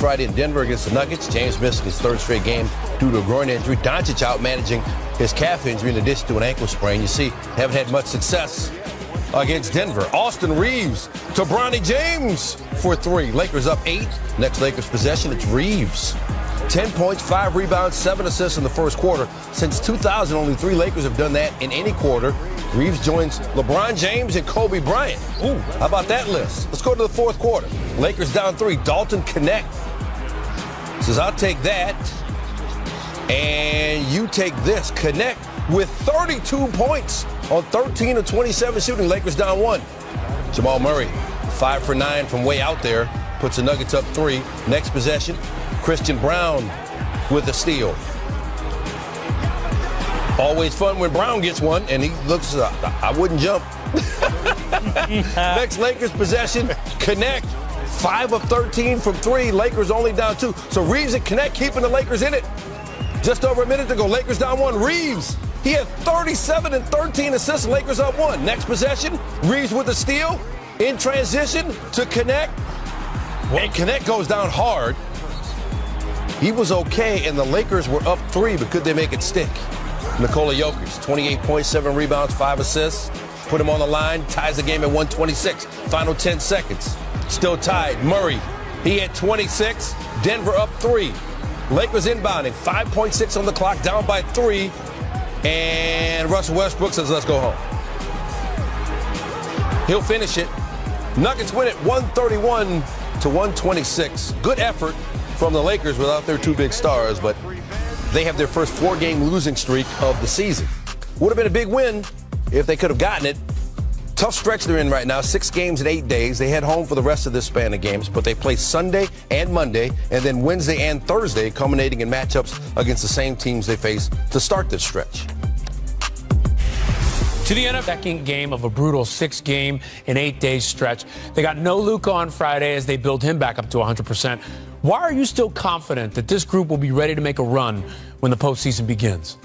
Friday in Denver against the Nuggets. James missing his third straight game due to a groin injury. Doncic out managing his calf injury in addition to an ankle sprain. You see, haven't had much success against Denver. Austin Reeves to Bronny James for 3. Lakers up 8. Next Lakers possession, it's Reeves. 10 points, 5 rebounds, 7 assists in the first quarter. Since 2000, only 3 Lakers have done that in any quarter. Reeves joins LeBron James and Kobe Bryant. Ooh, how about that list? Let's go to the fourth quarter. Lakers down 3. Dalton Connect says, I'll take that. And you take this. Connect with 32 points on 13 of 27 shooting. Lakers down 1. Jamal Murray, 5 for 9 from way out there. Puts the Nuggets up 3. Next possession, Christian Brown with a steal. Always fun when Brown gets one, and he looks, I wouldn't jump. Next Lakers possession, Connect, 5 of 13 from 3. Lakers only down 2. So Reeves and Connect keeping the Lakers in it. Just over a minute to go, Lakers down 1. Reeves, he had 37 and 13 assists, Lakers up 1. Next possession, Reeves with a steal, in transition to Connect. And Connect goes down hard. He was okay, and the Lakers were up 3, but could they make it stick? Nikola Jokic, 28 points, 7 rebounds, 5 assists. Put him on the line, ties the game at 126. Final 10 seconds. Still tied. Murray, he had 26. Denver up 3. Lakers inbounding, 5.6 on the clock, down by 3. And Russell Westbrook says, let's go home. He'll finish it. Nuggets win it 131 to 126. Good effort from the Lakers without their 2 big stars, but they have their first 4-game losing streak of the season. Would have been a big win if they could have gotten it. Tough stretch they're in right now, 6 games in 8 days. They head home for the rest of this span of games, but they play Sunday and Monday, and then Wednesday and Thursday, culminating in matchups against the same teams they face to start this stretch. To the NFL second game of a brutal 6-game in 8 days stretch. They got no Luka on Friday as they build him back up to 100%. Why are you still confident that this group will be ready to make a run when the postseason begins?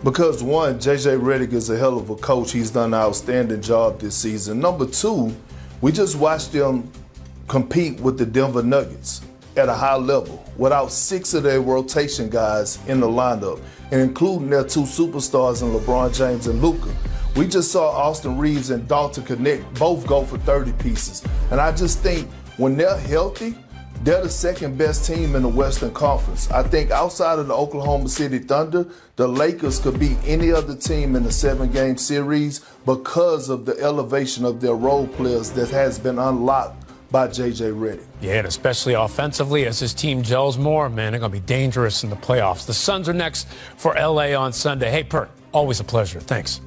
Because, one, J.J. Redick is a hell of a coach. He's done an outstanding job this season. Number 2, we just watched them compete with the Denver Nuggets at a high level without 6 of their rotation guys in the lineup, and including their 2 superstars in LeBron James and Luka. We just saw Austin Reeves and Dalton Connect both go for 30 pieces. And I just think when they're healthy, they're the second best team in the Western Conference. I think outside of the Oklahoma City Thunder, the Lakers could beat any other team in the 7-game series because of the elevation of their role players that has been unlocked by J.J. Redick. Yeah, and especially offensively as his team gels more, man, they're going to be dangerous in the playoffs. The Suns are next for L.A. on Sunday. Hey, Perk, always a pleasure. Thanks.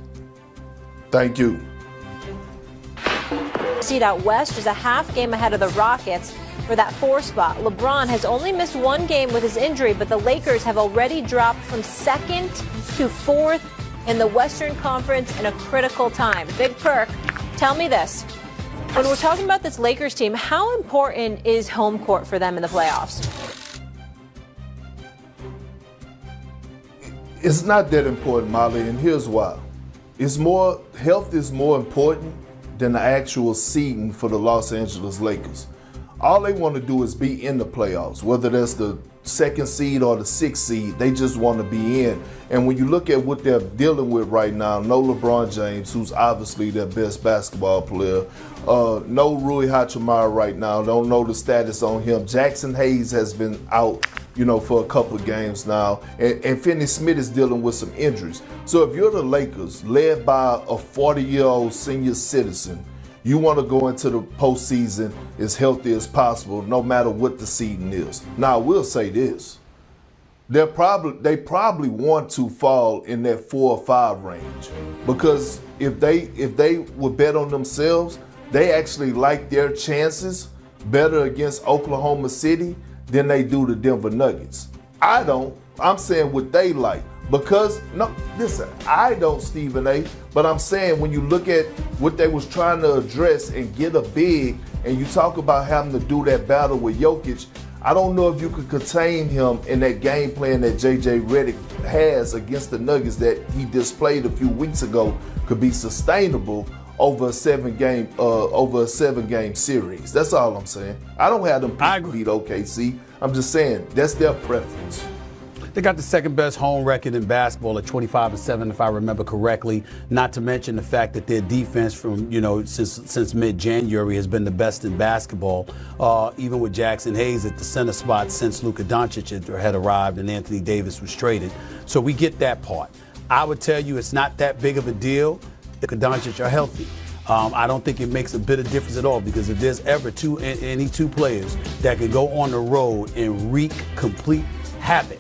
Thank you. Seed out west is a half game ahead of the Rockets for that 4 spot. LeBron has only missed 1 game with his injury, but the Lakers have already dropped from 2nd to 4th in the Western Conference in a critical time. Big Perk, tell me this. When we're talking about this Lakers team, how important is home court for them in the playoffs? It's not that important, Molly, and here's why. Health is more important than the actual seeding for the Los Angeles Lakers. All they want to do is be in the playoffs, whether that's the 2nd seed or the 6th seed. They just want to be in. And when you look at what they're dealing with right now, no LeBron James, who's obviously their best basketball player, no Rui Hachimura right now, don't know the status on him. Jackson Hayes has been out, for a couple of games now, and Finney Smith is dealing with some injuries. So if you're the Lakers, led by a 40-year-old senior citizen, you want to go into the postseason as healthy as possible, no matter what the seeding is. Now, I will say this. They probably want to fall in that 4 or 5 range, because if they would bet on themselves, they actually like their chances better against Oklahoma City than they do the Denver Nuggets. I don't. I'm saying what they like. Because, no, listen, I don't, Stephen A., but I'm saying when you look at what they was trying to address and get a big, and you talk about having to do that battle with Jokic, I don't know if you could contain him in that game plan that J.J. Redick has against the Nuggets that he displayed a few weeks ago could be sustainable over a 7-game series. That's all I'm saying. I don't have them beat OKC. I'm just saying that's their preference. They got the second best home record in basketball at 25-7, if I remember correctly. Not to mention the fact that their defense from, since mid-January has been the best in basketball, even with Jackson Hayes at the center spot since Luka Doncic had arrived and Anthony Davis was traded. So we get that part. I would tell you it's not that big of a deal if Luka Doncic are healthy. I don't think it makes a bit of difference at all, because if there's ever any two players that can go on the road and wreak complete havoc,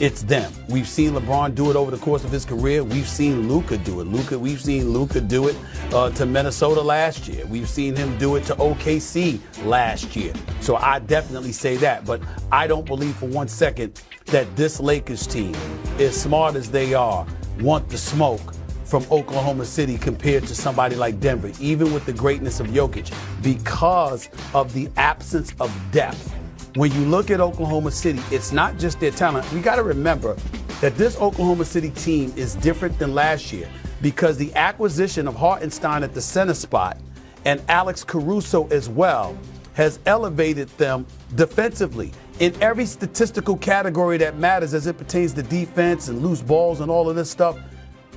it's them. We've seen LeBron do it over the course of his career. We've seen Luka do it. We've seen Luka do it to Minnesota last year. We've seen him do it to OKC last year. So I definitely say that. But I don't believe for 1 second that this Lakers team, as smart as they are, want the smoke from Oklahoma City compared to somebody like Denver, even with the greatness of Jokic, because of the absence of depth. When you look at Oklahoma City, it's not just their talent. We got to remember that this Oklahoma City team is different than last year, because the acquisition of Hartenstein at the center spot and Alex Caruso as well has elevated them defensively in every statistical category that matters as it pertains to defense and loose balls and all of this stuff.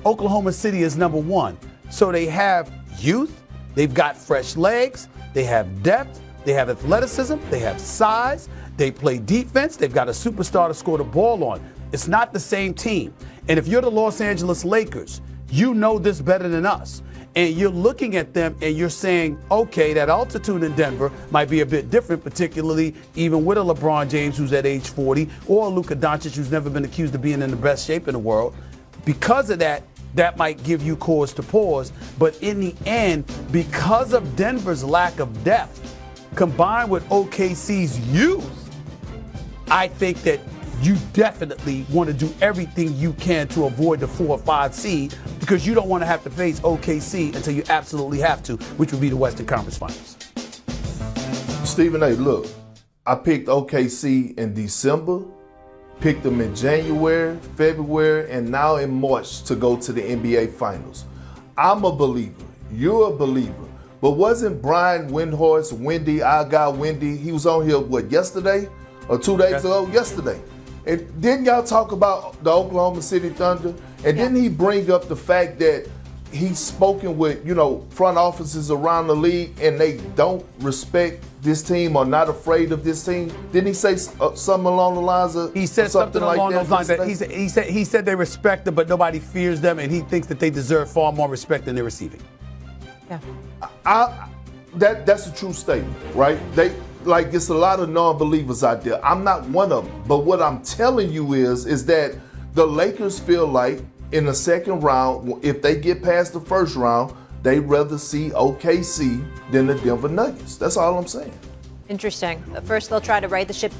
Oklahoma City is number one. So they have youth, they've got fresh legs, they have depth, they have athleticism, they have size, they play defense, they've got a superstar to score the ball on. It's not the same team. And if you're the Los Angeles Lakers, you know this better than us. And you're looking at them and you're saying, okay, that altitude in Denver might be a bit different, particularly even with a LeBron James who's at age 40, or a Luka Doncic who's never been accused of being in the best shape in the world. Because of that, that might give you cause to pause. But in the end, because of Denver's lack of depth, combined with OKC's youth, I think that you definitely want to do everything you can to avoid the 4 or 5 seed, because you don't want to have to face OKC until you absolutely have to, which would be the Western Conference Finals. Stephen A., look, I picked OKC in December, picked them in January, February, and now in March to go to the NBA Finals. I'm a believer. You're a believer. But wasn't Brian Windhorst, Windy, our guy Windy, he was on here, yesterday? Or 2 days ago? Yesterday. And didn't y'all talk about the Oklahoma City Thunder? And didn't he bring up the fact that he's spoken with, front offices around the league and they don't respect this team or not afraid of this team? Didn't he say something along the lines of? He said something along those lines. He said they respect them, but nobody fears them, and he thinks that they deserve far more respect than they're receiving. Yeah. That's a true statement, right? It's a lot of non-believers out there. I'm not one of them. But what I'm telling you is that the Lakers feel like in the second round, if they get past the first round, they'd rather see OKC than the Denver Nuggets. That's all I'm saying. Interesting. But first, they'll try to right the ship